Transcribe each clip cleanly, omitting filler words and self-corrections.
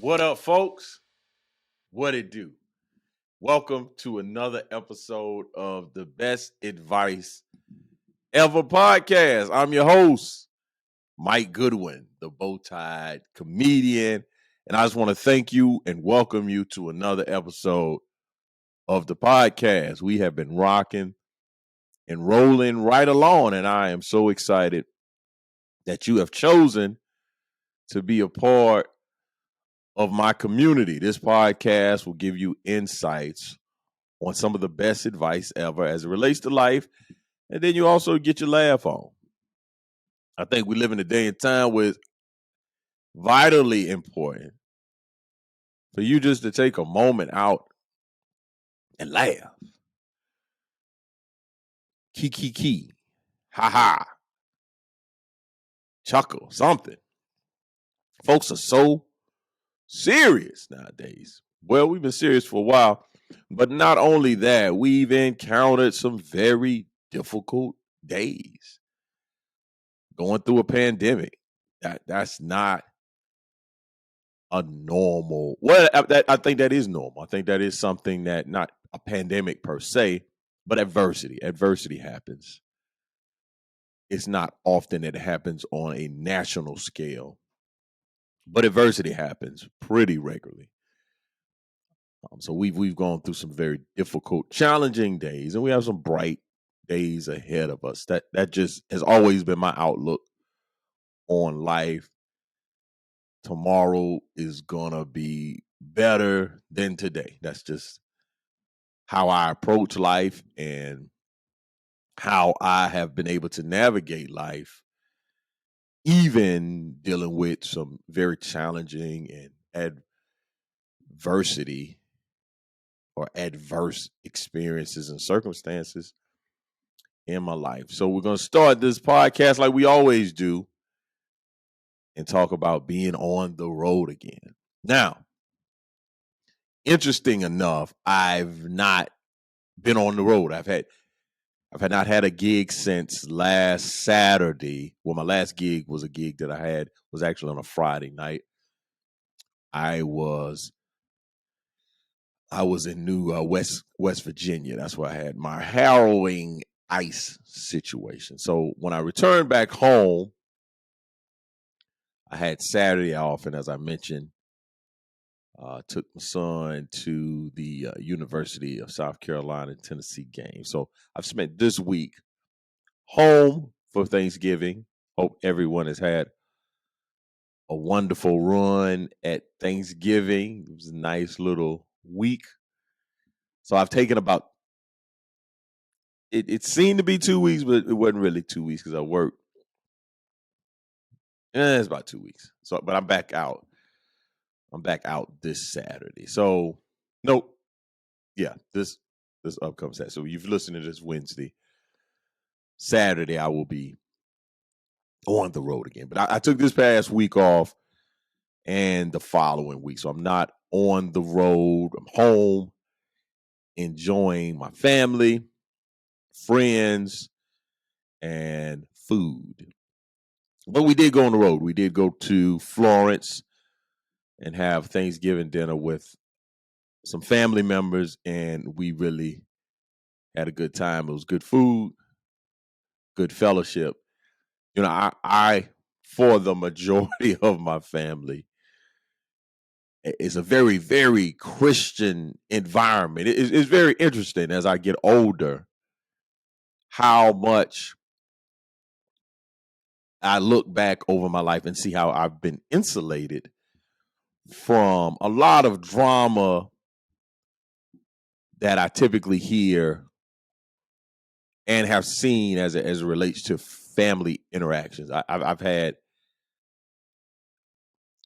What up, folks? What it do? Welcome to another episode of the Best Advice Ever podcast. I'm your host, Mike Goodwin, the bow-tied comedian. And I just want to thank you and welcome you to another episode of the podcast. We have been rocking and rolling right along, and I am so excited that you have chosen to be a part of my community. This podcast will give you insights on some of the best advice ever as it relates to life, and then you also get your laugh on. I think we live in a day and time where it's vitally important for you just to take a moment out and laugh. Kiki, ha ha, chuckle, something. Folks are so serious nowadays. Well, we've been serious for a while, but not only that, we've encountered some very difficult days going through a pandemic. That's not a normal. Well, I think that is normal. I think that is something that not a pandemic per se, but adversity. Adversity happens. It's not often that it happens on a national scale, but adversity happens pretty regularly. So we've gone through some very difficult, challenging days, and we have some bright days ahead of us. That just has always been my outlook on life. Tomorrow is gonna be better than today. That's just how I approach life and how I have been able to navigate life, even dealing with some very challenging and adversity or adverse experiences and circumstances in my life. So we're going to start this podcast like we always do and talk about being on the road again. Now, interesting enough, I've not been on the road. I've not had a gig since last Saturday. Well, my last gig was a gig that I had was actually on a Friday night. I was in New West Virginia. That's where I had my harrowing ice situation. So when I returned back home, I had Saturday off, and as I mentioned, took my son to the University of South Carolina Tennessee game. So I've spent this week home for Thanksgiving. Hope everyone has had a wonderful run at Thanksgiving. It was a nice little week. So I've taken about, it seemed to be 2 weeks, but it wasn't really 2 weeks because I worked. It's about 2 weeks. So, but I'm back out. I'm back out this Saturday. So, nope. Yeah, this upcoming Saturday. So you've listened to this Wednesday. Saturday, I will be on the road again. But I took this past week off and the following week. So I'm not on the road. I'm home, enjoying my family, friends, and food. But we did go on the road. We did go to Florence and have Thanksgiving dinner with some family members, and we really had a good time. It was good food, good fellowship. You know, I for the majority of my family, it's a very, very Christian environment. It's very interesting as I get older how much I look back over my life and see how I've been insulated from a lot of drama that I typically hear and have seen as it relates to family interactions. I've had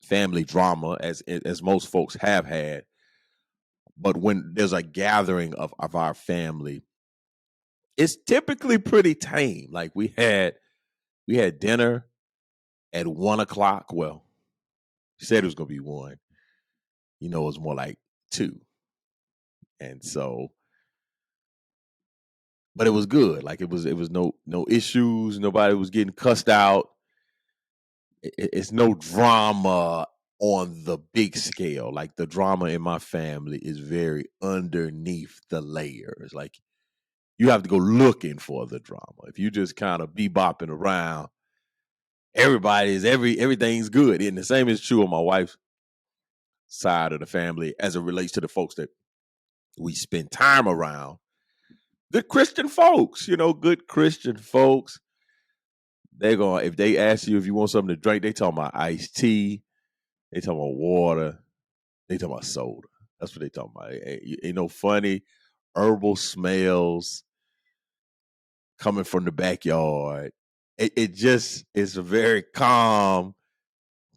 family drama as most folks have had, but when there's a gathering of our family, it's typically pretty tame. Like we had dinner at 1 o'clock. Well, he said it was gonna be one. You know, it was more like 2. And so, but it was good. Like it was no issues. Nobody was getting cussed out. It's no drama on the big scale. Like the drama in my family is very underneath the layers. Like you have to go looking for the drama. If you just kind of bebopping around, everything's good. And the same is true on my wife's side of the family as it relates to the folks that we spend time around. Good Christian folks, good Christian folks. They're going, if they ask you if you want something to drink, they talking about iced tea, they talking about water, they talking about soda. That's what they talking about. Ain't no funny herbal smells coming from the backyard. It just is a very calm,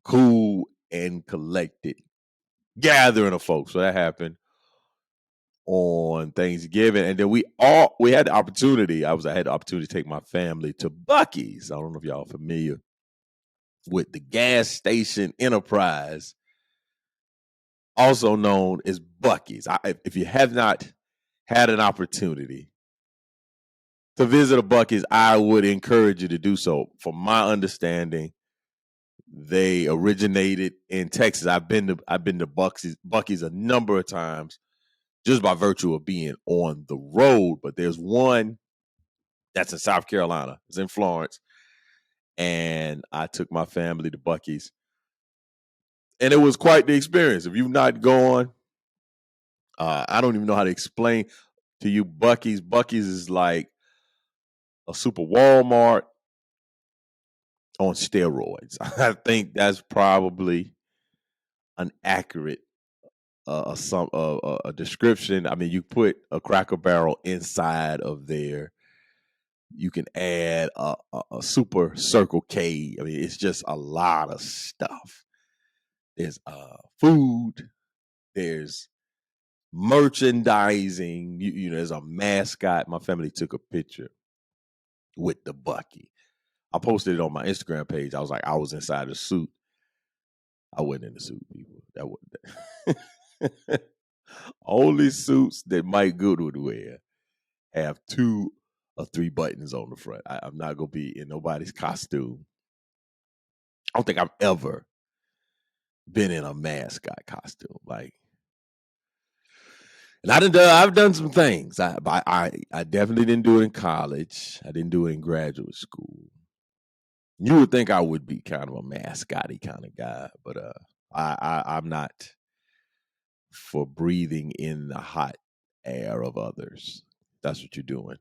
cool, and collected gathering of folks. So that happened on Thanksgiving, and then we had the opportunity. I had the opportunity to take my family to Buc-ee's. I don't know if y'all are familiar with the gas station enterprise, also known as Buc-ee's. If you have not had an opportunity to visit a Buc-ee's, I would encourage you to do so. From my understanding, they originated in Texas. I've been to Buc-ee's a number of times, just by virtue of being on the road. But there's one that's in South Carolina. It's in Florence. And I took my family to Buc-ee's. And it was quite the experience. If you've not gone, I don't even know how to explain to you Buc-ee's. Buc-ee's is like a super Walmart on steroids. I think that's probably an accurate a description. I mean, you put a Cracker Barrel inside of there. You can add a super Circle K. I mean, it's just a lot of stuff. There's food. There's merchandising. There's a mascot. My family took a picture with the Buc-ee. I posted it on my Instagram page. I was like, I was inside a suit. I wasn't in the suit, people. That wasn't. Only suits that Mike Good would wear have 2 or 3 buttons on the front. I'm not gonna be in nobody's costume. I don't think I've ever been in a mascot costume. And I've done some things. I definitely didn't do it in college. I didn't do it in graduate school. You would think I would be kind of a mascot-y kind of guy, but I'm not for breathing in the hot air of others. That's what you're doing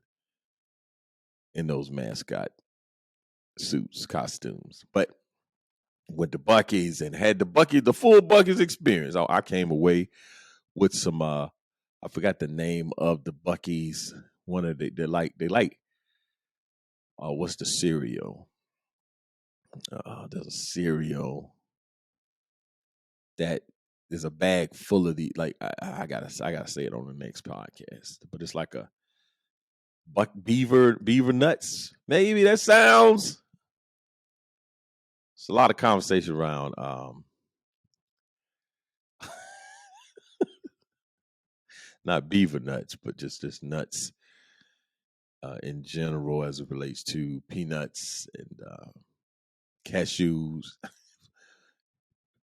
in those mascot suits, costumes. But with the Buc-ee's and had the full Buc-ee's experience. I came away with some I forgot the name of the Buc-ee's. One of they like what's the cereal? There's a cereal that there's a bag full of the I gotta say it on the next podcast, but it's like a beaver nuts. Maybe that sounds. It's a lot of conversation around not beaver nuts, but just nuts in general as it relates to peanuts and cashews,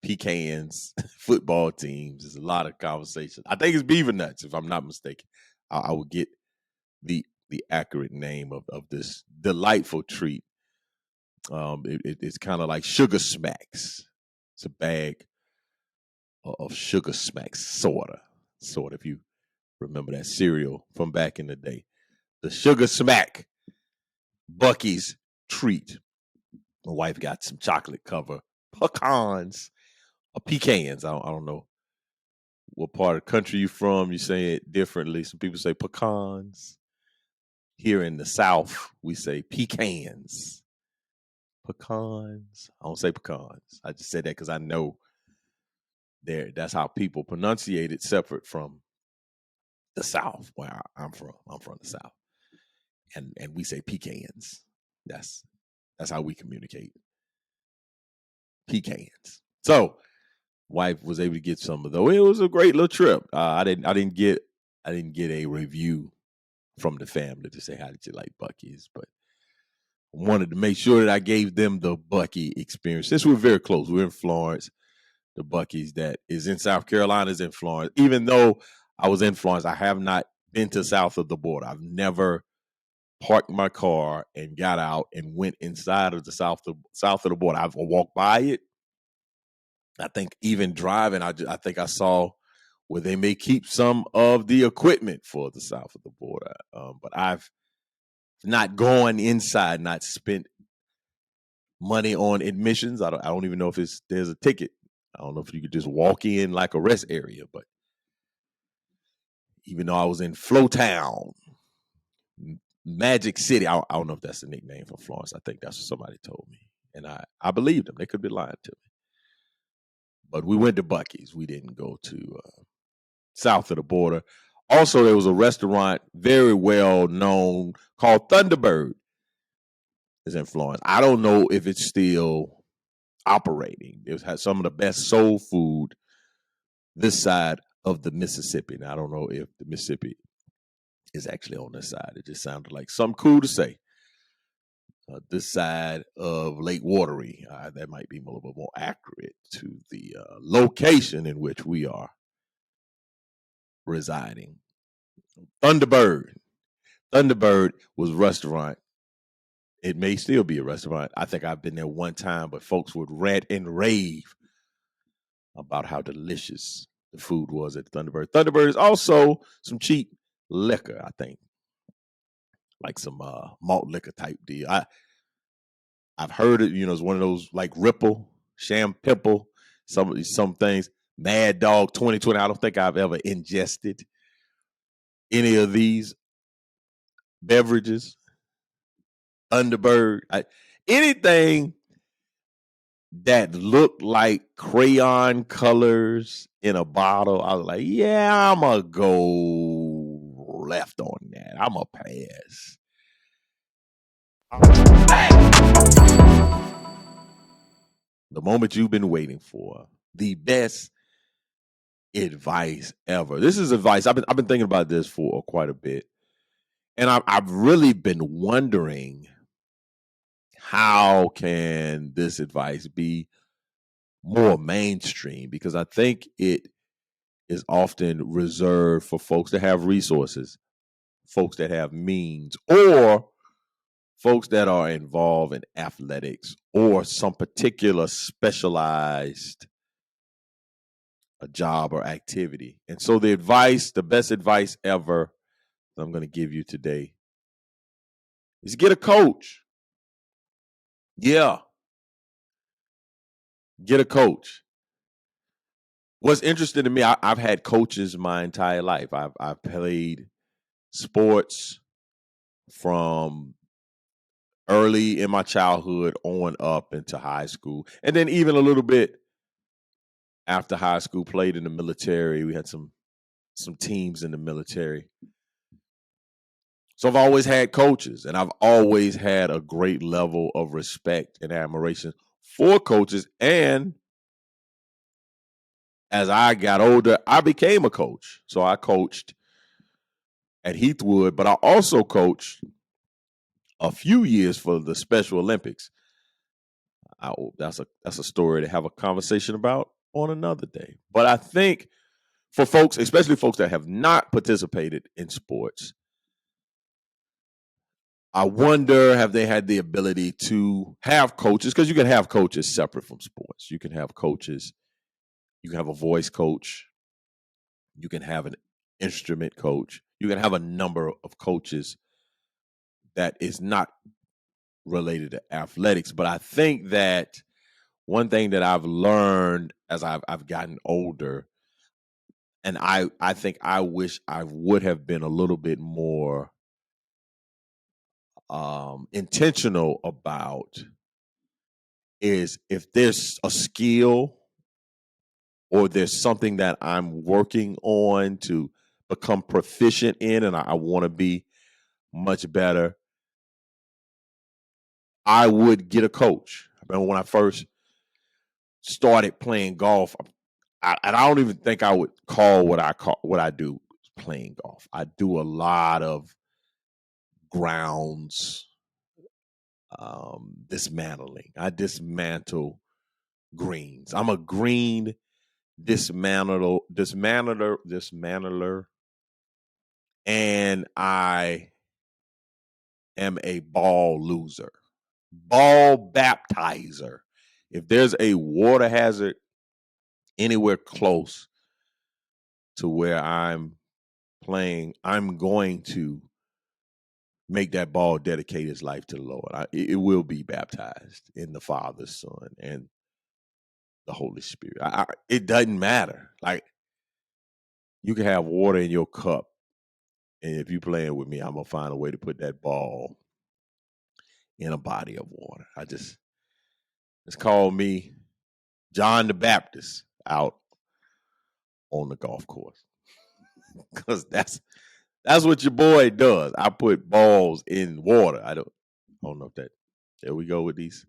pecans, football teams. There's a lot of conversation. I think it's beaver nuts, if I'm not mistaken. I will get the accurate name of this delightful treat. It's kind of like Sugar Smacks. It's a bag of Sugar Smacks, sort of. If you remember that cereal from back in the day. The Sugar Smack Buc-ee's treat. My wife got some chocolate cover pecans or pecans. I don't know what part of the country you're from. You say it differently. Some people say pecans. Here in the South, we say pecans. Pecans. I don't say pecans. I just said that because I know that's how people pronunciate it, separate from the South, where I'm from. I'm from the South. And we say pecans. That's how we communicate. Pecans. So, wife was able to get some of those. It was a great little trip. I didn't get a review from the family to say how did you like Buc-ee's, but wanted to make sure that I gave them the Buc-ee experience. Since we're very close, we're in Florence. the Buc-ee's that is in South Carolina is in Florence. Even though I was in Florence, I have not been to south of the border. I've never parked my car and got out and went inside of the south of the border. I've walked by it. I think even driving, I think I saw where they may keep some of the equipment for the south of the border. But I've not gone inside, not spent money on admissions. I don't even know if there's a ticket. I don't know if you could just walk in like a rest area. But even though I was in Flowtown, Magic City, I don't know if that's the nickname for Florence. I think that's what somebody told me. And I believed them. They could be lying to me. But we went to Buc-ee's. We didn't go to south of the border. Also, there was a restaurant very well known called Thunderbird. It's in Florence. I don't know if it's still operating. It had some of the best soul food this side of the Mississippi. Now, I don't know if the Mississippi is actually on this side. It just sounded like something cool to say. This side of Lake Watery. That might be a little bit more accurate to the location in which we are residing. Thunderbird. Thunderbird was a restaurant. It may still be a restaurant. I think I've been there one time, but folks would rant and rave about how delicious the food was at Thunderbird. Thunderbird is also some cheap liquor, I think, like some malt liquor type deal. I've heard it. It's one of those like Ripple, Sham Pimple, some things. Mad Dog 2020. I don't think I've ever ingested any of these beverages. Thunderbird, anything that looked like crayon colors in a bottle, I was like, yeah, I'm going to go left on that. I'm going to pass. The moment you've been waiting for, the best advice ever. This is advice. I've been thinking about this for quite a bit. And I've really been wondering, how can this advice be more mainstream? Because I think it is often reserved for folks that have resources, folks that have means, or folks that are involved in athletics or some particular specialized job or activity. And so the best advice ever that I'm going to give you today is get a coach. Yeah. Get a coach. What's interesting to me, I've had coaches my entire life. I've played sports from early in my childhood on up into high school. And then even a little bit after high school, played in the military. We had some teams in the military. So I've always had coaches, and I've always had a great level of respect and admiration for coaches. And as I got older, I became a coach. So I coached at Heathwood, but I also coached a few years for the Special Olympics. That's a story to have a conversation about on another day. But I think for folks, especially folks that have not participated in sports, I wonder, have they had the ability to have coaches? Because you can have coaches separate from sports. You can have coaches. You can have a voice coach. You can have an instrument coach. You can have a number of coaches that is not related to athletics. But I think that one thing that I've learned as I've gotten older, and I think I wish I would have been a little bit more intentional about, is if there's a skill or there's something that I'm working on to become proficient in and I want to be much better, I would get a coach. I remember when I first started playing golf, and I don't even think I would call what I do playing golf. I do a lot of grounds dismantling. I dismantle greens. I'm a green dismantler, and I am a ball loser, ball baptizer. If there's a water hazard anywhere close to where I'm playing, I'm going to make that ball dedicate his life to the Lord. It will be baptized in the Father, Son, and the Holy Spirit. It doesn't matter. Like, you can have water in your cup, and if you're playing with me, I'm gonna find a way to put that ball in a body of water. It's called me John the Baptist out on the golf course, because that's what your boy does. I put balls in water. I don't know if that. There we go with these.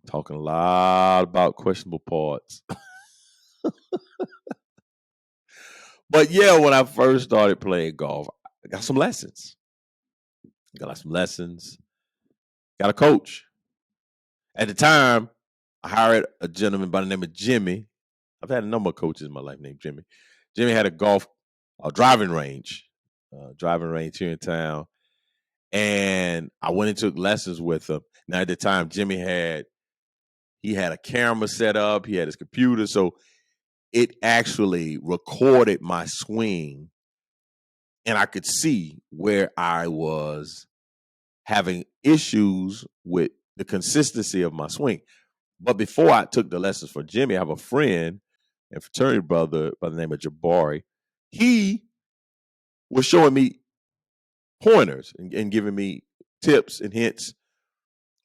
Talking a lot about questionable parts. But yeah, when I first started playing golf, I got some lessons. Got a coach. At the time, I hired a gentleman by the name of Jimmy. I've had a number of coaches in my life named Jimmy. Jimmy had a driving range here in town. And I went and took lessons with him. Now, at the time, Jimmy had a camera set up. He had his computer. So it actually recorded my swing. And I could see where I was having issues with the consistency of my swing. But before I took the lessons from Jimmy, I have a friend and fraternity brother by the name of Jabari. He was showing me pointers and giving me tips and hints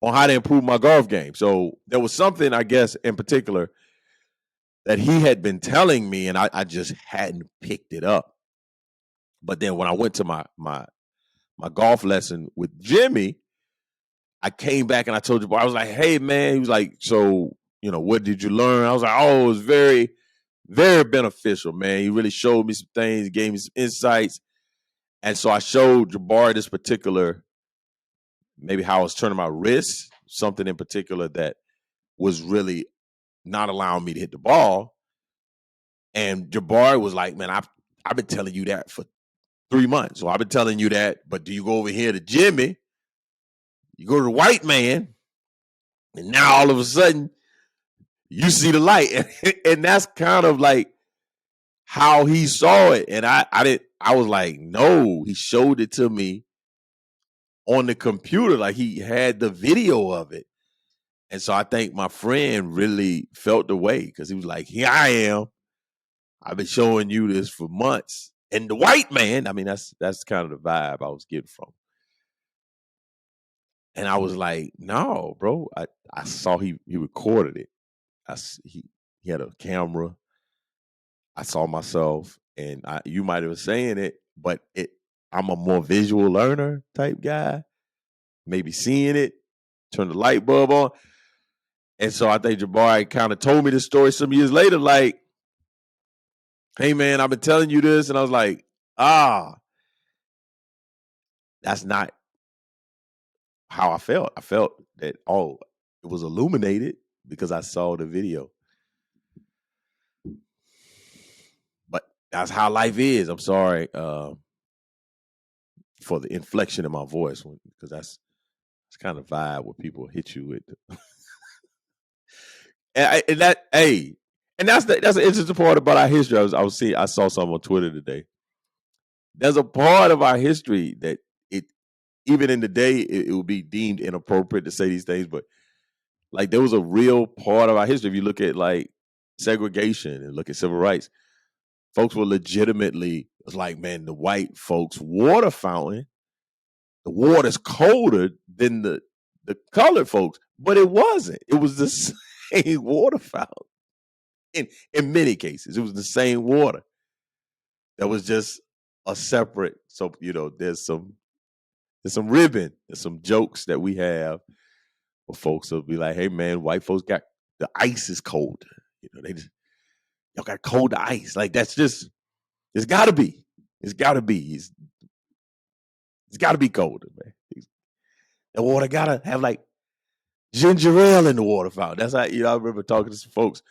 on how to improve my golf game. So there was something, I guess, in particular that he had been telling me, and I just hadn't picked it up. But then when I went to my golf lesson with Jimmy, I came back and I told you, I was like, hey, man. He was like, so, what did you learn? I was like, oh, it was very, very beneficial, man. He really showed me some things, gave me some insights. And so I showed Jabari this particular, maybe how I was turning my wrist, something in particular that was really not allowing me to hit the ball. And Jabari was like, man, I've been telling you that for 3 months. So I've been telling you that, but do you go over here to Jimmy? You go to the white man, and now all of a sudden you see the light. And that's kind of like how he saw it. And I was like, no, he showed it to me on the computer. Like, he had the video of it. And so I think my friend really felt the way, because he was like, here I am. I've been showing you this for months. And the white man, I mean, that's kind of the vibe I was getting from. And I was like, no, bro. I saw he recorded it. He had a camera. I saw myself, and you might have been saying it, but I'm a more visual learner type guy. Maybe seeing it, turn the light bulb on. And so I think Jabari kind of told me this story some years later, like, hey, man, I've been telling you this. And I was like, that's not how I felt. I felt that, it was illuminated because I saw the video. But that's how life is. I'm sorry for the inflection in my voice, because that's kind of vibe where people hit you with. And that's the interesting part about our history. I saw something on Twitter today. There's a part of our history that even in the day, it would be deemed inappropriate to say these things, but like, there was a real part of our history. If you look at like segregation and look at civil rights, folks were legitimately, it's like, man, the white folks' water fountain, the water's colder than the colored folks, but it wasn't. It was the same water fountain. In many cases, it was the same water. That was just a separate. So, there's some ribbon, there's some jokes that we have where folks will be like, hey, man, white folks got, the ice is cold. Y'all got cold ice. Like, that's just, it's gotta be. It's gotta be. It's gotta be colder, man. The water gotta have like ginger ale in the water fountain. That's how, I remember talking to some folks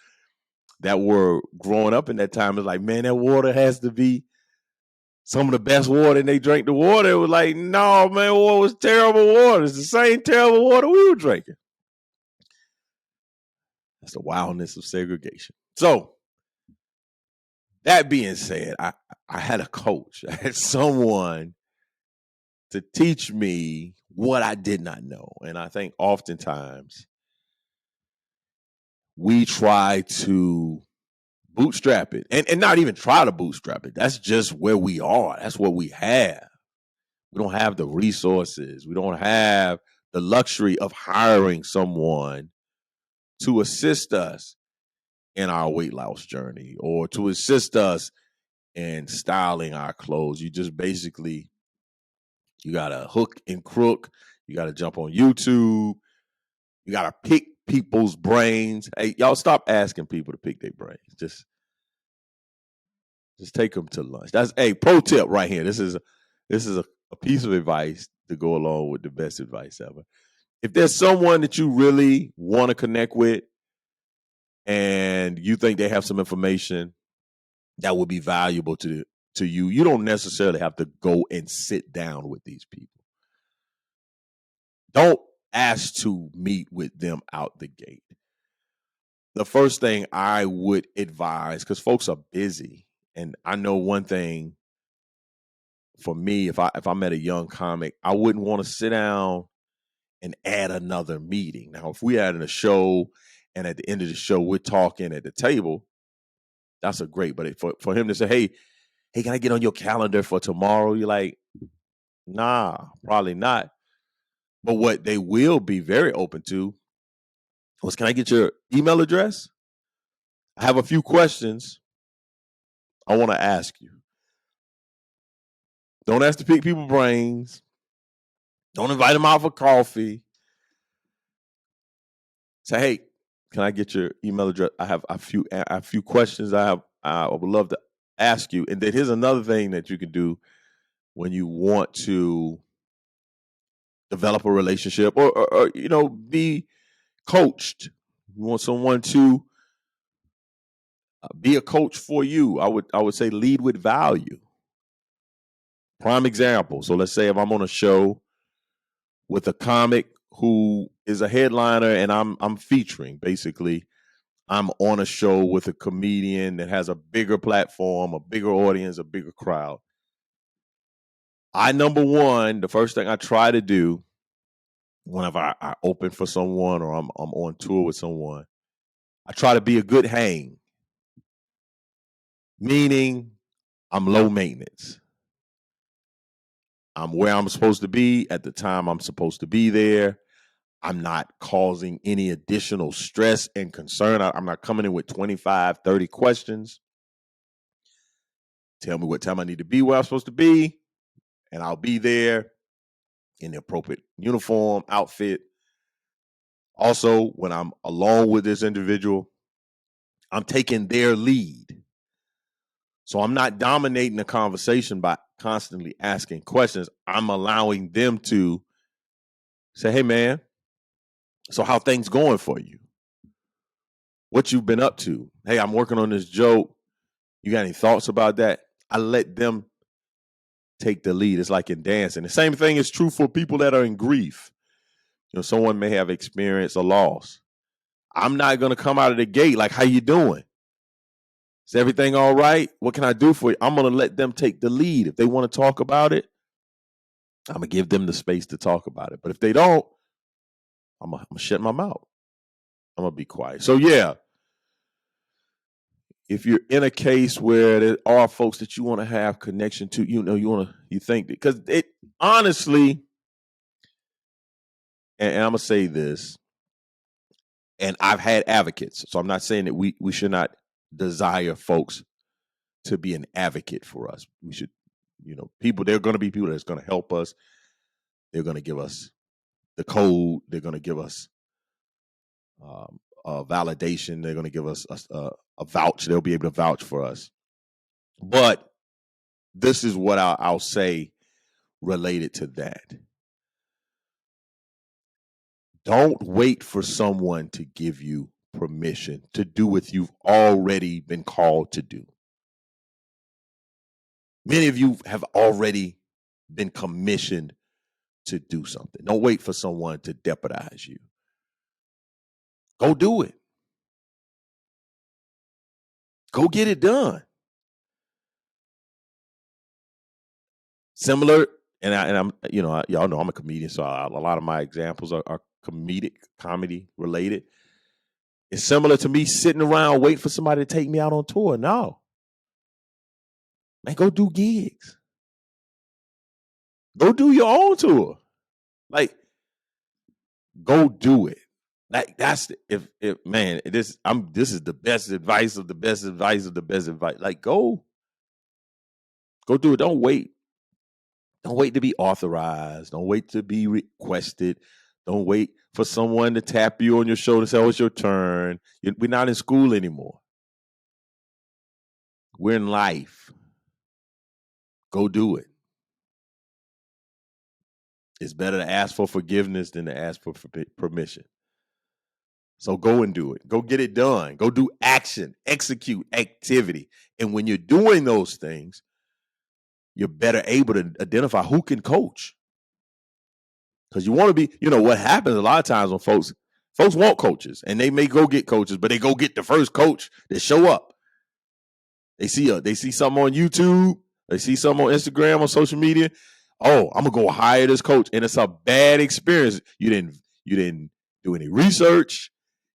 that were growing up in that time. It's like, man, that water has to be some of the best water, and they drank the water. It was like, no, man, water was terrible water. It's the same terrible water we were drinking. That's the wildness of segregation. So, that being said, I had a coach. I had someone to teach me what I did not know. And I think oftentimes we try to bootstrap it and not even try to bootstrap it. That's just where we are. That's what we have. We don't have the resources. We don't have the luxury of hiring someone to assist us in our weight loss journey or to assist us in styling our clothes. You just basically, you got to hook and crook. You got to jump on YouTube. You got to pick people's brains. Hey, y'all stop asking people to pick their brains. Just take them to lunch. That's a pro tip right here. This is a piece of advice to go along with the best advice ever. If there's someone that you really want to connect with and you think they have some information that would be valuable to you, you don't necessarily have to go and sit down with these people. Don't ask to meet with them out the gate. The first thing I would advise, because folks are busy, and I know one thing for me, if I met a young comic, I wouldn't want to sit down and add another meeting. Now, if we had a show and at the end of the show we're talking at the table, that's a great. But for him to say, hey, can I get on your calendar for tomorrow? You're like, nah, probably not. But what they will be very open to was, can I get your email address? I have a few questions I want to ask you. Don't ask to pick people's brains. Don't invite them out for coffee. Say, hey, can I get your email address? I have a few questions I would love to ask you. And then here's another thing that you can do when you want to develop a relationship or be coached. You want someone to be a coach for you. I would say lead with value. Prime example. So let's say if I'm on a show with a comic who is a headliner and I'm featuring, basically I'm on a show with a comedian that has a bigger platform, a bigger audience, a bigger crowd. Number one, the first thing I try to do whenever I open for someone or I'm on tour with someone, I try to be a good hang, meaning I'm low maintenance. I'm where I'm supposed to be at the time I'm supposed to be there. I'm not causing any additional stress and concern. I'm not coming in with 25, 30 questions. Tell me what time I need to be where I'm supposed to be, and I'll be there in the appropriate uniform, outfit. Also, when I'm alone with this individual, I'm taking their lead. So I'm not dominating the conversation by constantly asking questions. I'm allowing them to say, hey, man, so how things going for you? What you've been up to? Hey, I'm working on this joke. You got any thoughts about that? I let them take the lead. It's like in dancing. The same thing is true for people that are in grief. Someone may have experienced a loss. I'm not going to come out of the gate like, how you doing? Is everything all right? What can I do for you? I'm going to let them take the lead. If they want to talk about it, I'm going to give them the space to talk about it. But if they don't, I'm going to shut my mouth. I'm going to be quiet. So, yeah, if you're in a case where there are folks that you want to have connection to, you think, because it honestly, and I'm going to say this, and I've had advocates, so I'm not saying that we should not desire folks to be an advocate for us. We should, there are going to be people that's going to help us. They're going to give us the code. They're going to give us a validation. They're going to give us a vouch. They'll be able to vouch for us. But this is what I'll say related to that. Don't wait for someone to give you permission to do what you've already been called to do. Many of you have already been commissioned to do something. Don't wait for someone to deputize you. Go do it. Go get it done. Similar, and I'm, y'all know I'm a comedian, so a lot of my examples are comedy related. It's similar to me sitting around waiting for somebody to take me out on tour. No, man, go do gigs. Go do your own tour. Like, go do it. Like, that's if man, this is the best advice of the best advice of the best advice. Like, go do it. Don't wait. Don't wait to be authorized. Don't wait to be requested. Don't wait for someone to tap you on your shoulder and say, oh, it's your turn. We're not in school anymore. We're in life. Go do it. It's better to ask for forgiveness than to ask for permission. So go and do it. Go get it done. Go do action, execute activity. And when you're doing those things, you're better able to identify who can coach. Because you want to be, what happens a lot of times when folks want coaches and they may go get coaches, but they go get the first coach that show up. They see something on YouTube, they see something on Instagram, on social media. Oh, I'm gonna go hire this coach, and it's a bad experience. You didn't do any research.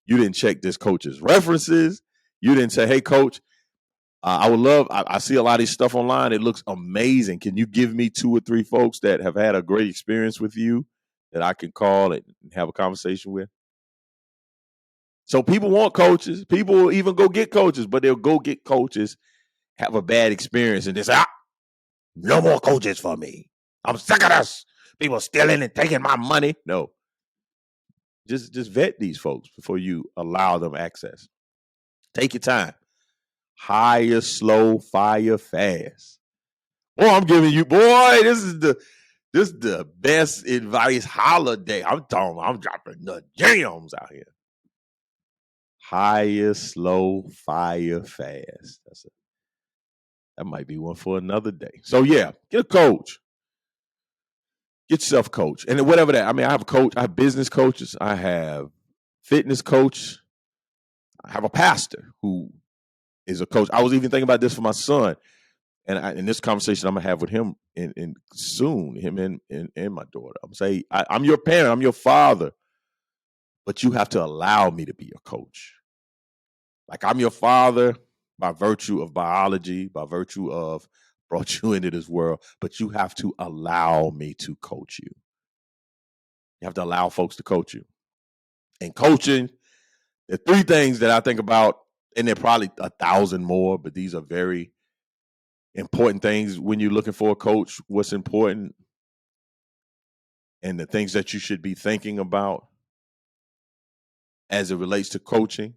You didn't check this coach's references. You didn't say, "Hey, coach, I would love. I see a lot of this stuff online. It looks amazing. Can you give me 2 or 3 folks that have had a great experience with you that I can call and have a conversation with?" So people want coaches. People will even go get coaches, but they'll go get coaches, have a bad experience, and they say, no more coaches for me. I'm sick of this. People stealing and taking my money. No. Just vet these folks before you allow them access. Take your time. Hire slow, fire fast. Boy, I'm giving you, this is the best advice holiday. I'm dropping the jams out here. Hire slow, fire fast. That might be one for another day. So yeah, get a coach. Get yourself a coach. And whatever that, I have a coach, I have business coaches, I have fitness coach, I have a pastor who is a coach. I was even thinking about this for my son. And in this conversation I'm gonna have with him in soon, him and my daughter. I'm saying, I'm your parent, I'm your father, but you have to allow me to be your coach. Like, I'm your father by virtue of biology, by virtue of brought you into this world, but you have to allow me to coach you. You have to allow folks to coach you. And coaching, there are 3 things that I think about, and there are probably 1,000 more, but these are very important things when you're looking for a coach. What's important and the things that you should be thinking about as it relates to coaching.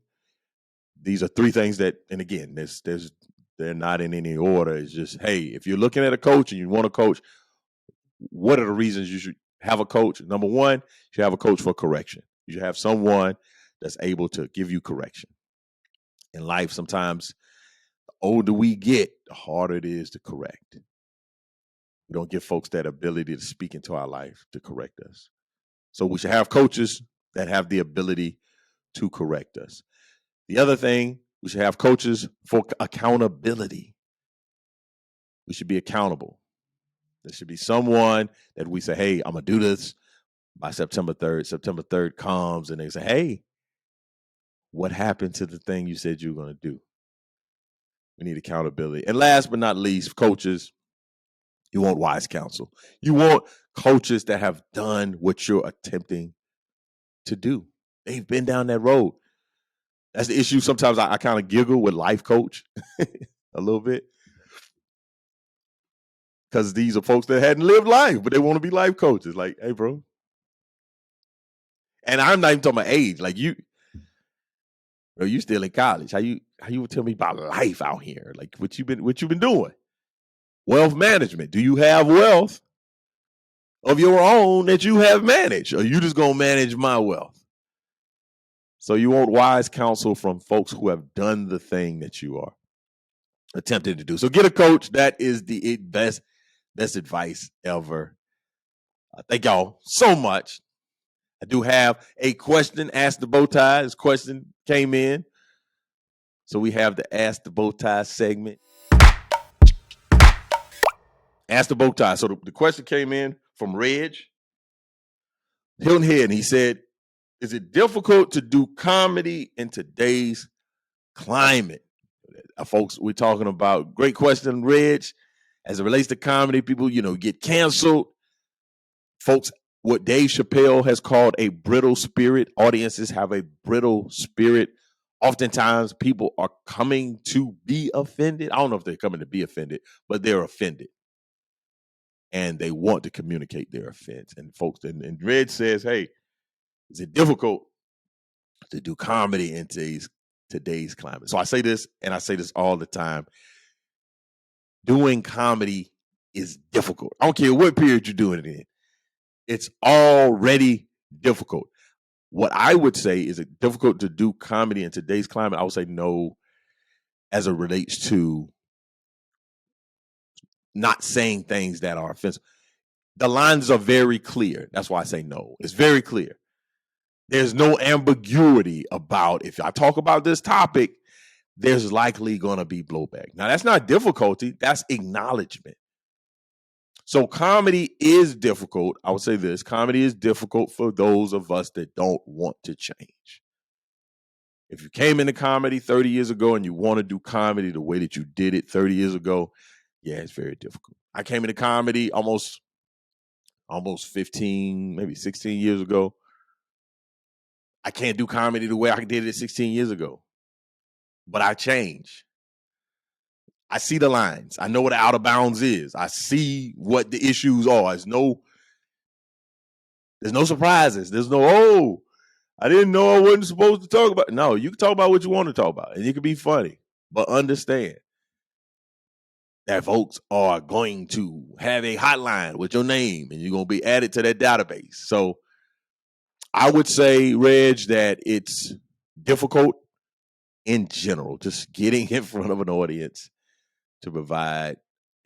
These are 3 things that, and again, they're not in any order. It's just, hey, if you're looking at a coach and you want a coach, what are the reasons you should have a coach? Number 1, you should have a coach for correction. You should have someone that's able to give you correction. In life, sometimes the older we get, the harder it is to correct. We don't give folks that ability to speak into our life to correct us. So we should have coaches that have the ability to correct us. The other thing, we should have coaches for accountability. We should be accountable. There should be someone that we say, hey, I'm going to do this by September 3rd. September 3rd comes and they say, hey, what happened to the thing you said you were going to do? We need accountability. And last but not least, coaches, you want wise counsel. You want coaches that have done what you're attempting to do. They've been down that road. That's the issue. Sometimes I kind of giggle with life coach a little bit, because these are folks that hadn't lived life, but they want to be life coaches. Like, hey, bro. And I'm not even talking about age. Like, you still in college. How you would tell me about life out here? Like, what you been doing? Wealth management. Do you have wealth? of your own that you have managed, or you just gonna manage my wealth? So you want wise counsel from folks who have done the thing that you are attempting to do. So get a coach. That is the best advice ever. Thank y'all so much. I do have a question. Ask the bow tie. This question came in. So we have the Ask the Bow Tie segment. Ask the Bow Tie. So the question came in from Reg Hilton Head, and he said, is it difficult to do comedy in today's climate? Folks, we're talking about, great question, Reg. As it relates to comedy, people, get canceled. Folks, what Dave Chappelle has called a brittle spirit. Audiences have a brittle spirit. Oftentimes, people are coming to be offended. I don't know if they're coming to be offended, but they're offended. And they want to communicate their offense. And folks, and Red says, hey, is it difficult to do comedy in today's climate? So I say this, and I say this all the time. Doing comedy is difficult. I don't care what period you're doing it in. It's already difficult. What I would say, is it difficult to do comedy in today's climate? I would say no, as it relates to not saying things that are offensive. The lines are very clear. That's why I say no. It's very clear. There's no ambiguity about, if I talk about this topic, there's likely going to be blowback. Now, that's not difficulty. That's acknowledgement. So comedy is difficult. I would say this. Comedy is difficult for those of us that don't want to change. If you came into comedy 30 years ago and you want to do comedy the way that you did it 30 years ago, yeah, it's very difficult. I came into comedy almost 15, maybe 16 years ago. I can't do comedy the way I did it 16 years ago. But I change. I see the lines. I know what out of bounds is. I see what the issues are. There's no surprises. There's no, I didn't know I wasn't supposed to talk about. No, you can talk about what you want to talk about, and it can be funny. But understand that folks are going to have a hotline with your name, and you're going to be added to that database. So I would say, Reg, that it's difficult in general, just getting in front of an audience to provide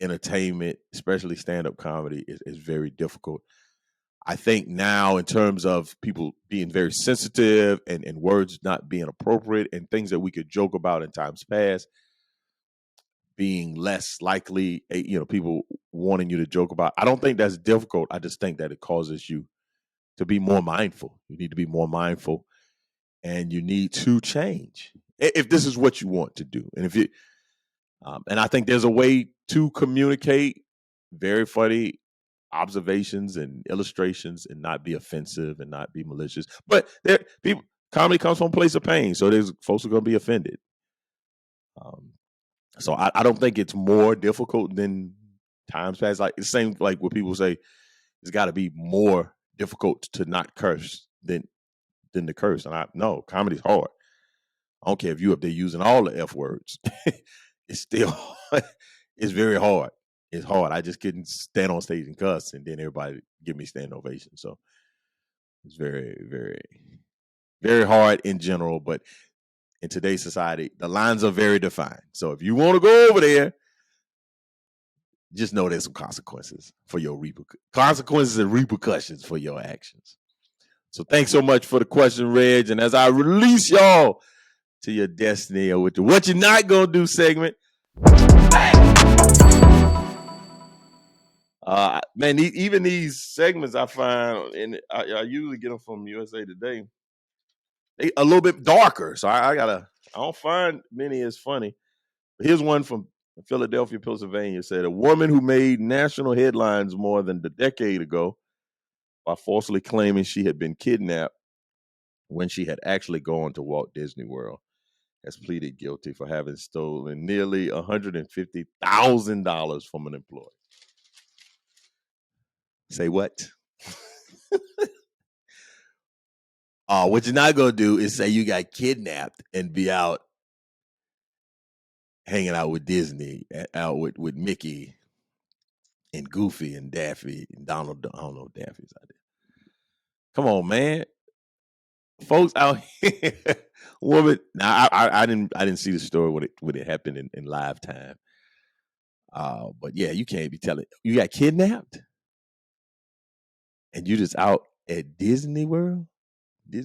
entertainment, especially stand-up comedy, is very difficult. I think now, in terms of people being very sensitive and words not being appropriate and things that we could joke about in times past being less likely, people wanting you to joke about, I don't think that's difficult. I just think that it causes you to be more mindful. You need to be more mindful, and you need to change if this is what you want to do. And if you, and I think there's a way to communicate very funny observations and illustrations and not be offensive and not be malicious. But comedy comes from a place of pain, so there's folks who are going to be offended. So I don't think it's more difficult than times past. Like the same, like what people say, it's got to be more difficult to not curse than to curse. And no, comedy's hard. I don't care if you up there using all the F words. It's still, it's very hard. It's hard. I just couldn't stand on stage and cuss, and then everybody give me standing ovation. So it's very, very, very hard in general. But in today's society, the lines are very defined. So if you want to go over there, just know there's some consequences for your consequences and repercussions for your actions. So thanks so much for the question, Reg. And as I release y'all to your destiny, or with the what you're not gonna do segment. Man, even these segments I find, and I usually get them from USA Today, they a little bit darker. So I don't find many as funny. But here's one from Philadelphia, Pennsylvania. It said, a woman who made national headlines more than a decade ago by falsely claiming she had been kidnapped when she had actually gone to Walt Disney World has pleaded guilty for having stolen nearly $150,000 from an employee. Say what? What you're not going to do is say you got kidnapped and be out hanging out with Disney, out with Mickey and Goofy and Daffy and Donald. I don't know if Daffy's out there. Come on, man. Folks out here, woman. Now I didn't see the story when it happened in live time. But yeah, you can't be telling you got kidnapped and you just out at Disney World.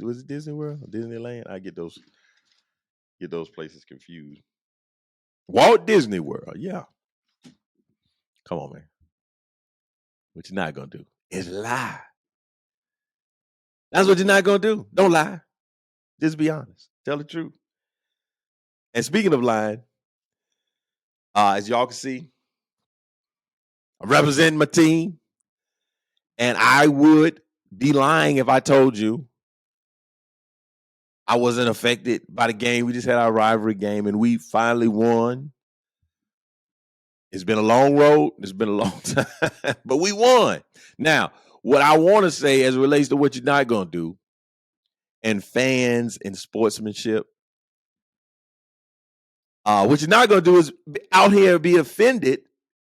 Was it Disney World or Disneyland? I get those places confused. Walt Disney World, yeah. Come on, man. What you're not gonna do is lie. That's what you're not gonna do. Don't lie. Just be honest. Tell the truth. And speaking of lying, as y'all can see, I'm representing my team, and I would be lying if I told you I wasn't affected by the game. We just had our rivalry game, and we finally won. It's been a long road. It's been a long time, but we won. Now, what I want to say as it relates to what you're not going to do, and fans and sportsmanship, what you're not going to do is out here be offended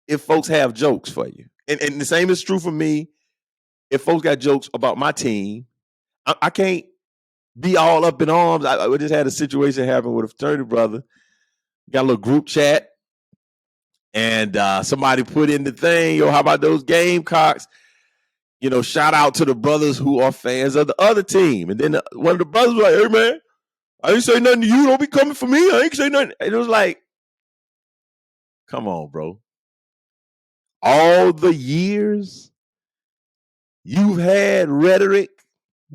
if folks have jokes for you. And the same is true for me. If folks got jokes about my team, I can't be all up in arms. I just had a situation happen with a fraternity brother. Got a little group chat, and somebody put in the thing, how about those Gamecocks? Shout out to the brothers who are fans of the other team. And then one of the brothers was like, hey, man, I ain't say nothing to you. Don't be coming for me. I ain't say nothing. And it was like, come on, bro. All the years you've had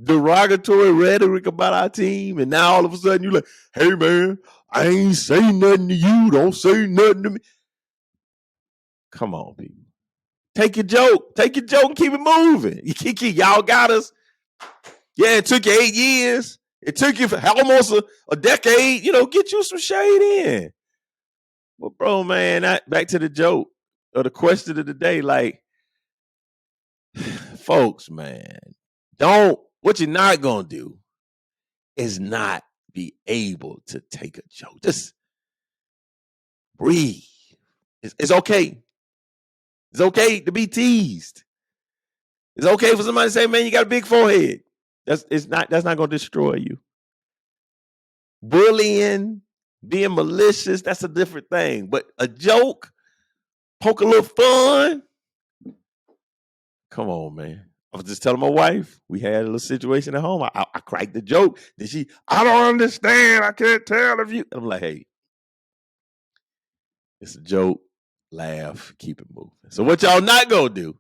derogatory rhetoric about our team, and now all of a sudden you're like, hey, man, I ain't say nothing to you. Don't say nothing to me. Come on, people. Take your joke and keep it moving. Y'all got us. Yeah, it took you 8 years. It took you for almost a decade. Get you some shade in. But bro, man, back to the joke or the question of the day. Like, folks, man, what you're not gonna do is not be able to take a joke. Just breathe. It's okay. It's okay to be teased. It's okay for somebody to say, man, you got a big forehead. That's not going to destroy you. Bullying, being malicious, that's a different thing. But a joke, poke a little fun. Come on, man. I was just telling my wife, we had a little situation at home. I cracked the joke. Then I don't understand. I can't tell if you. I'm like, hey, it's a joke. Laugh, keep it moving. So what y'all not going to do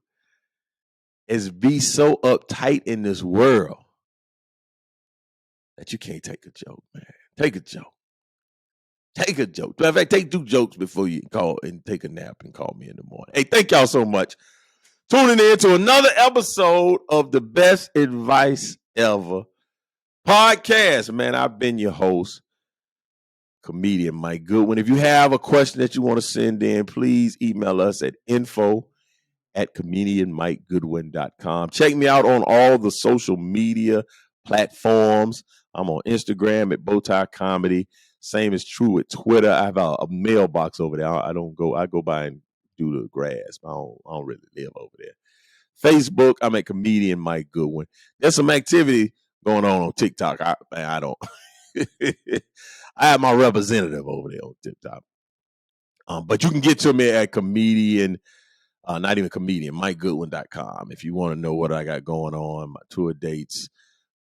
is be so uptight in this world that you can't take a joke, man. Take a joke. Take a joke. In fact, take 2 jokes before you call and take a nap and call me in the morning. Hey, thank y'all so much. Tuning in to another episode of the Best Advice Ever podcast. Man, I've been your host, comedian Mike Goodwin. If you have a question that you want to send in, please email us at info@comedianmikegoodwin.com. Check me out on all the social media platforms. I'm on Instagram at Bowtie Comedy. Same is true with Twitter. I have a mailbox over there. I go by and do the grass. I don't really live over there. Facebook, I'm at comedian Mike Goodwin. There's some activity going on TikTok. I don't. I have my representative over there on TikTok. But you can get to me at comedian, not even comedian, MikeGoodwin.com. If you want to know what I got going on, my tour dates.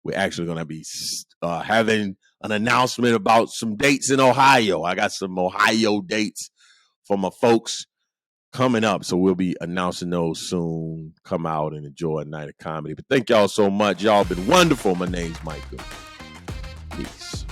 We're actually going to be having an announcement about some dates in Ohio. I got some Ohio dates for my folks coming up. So we'll be announcing those soon. Come out and enjoy a night of comedy. But thank y'all so much. Y'all been wonderful. My name's Mike Goodwin. Peace.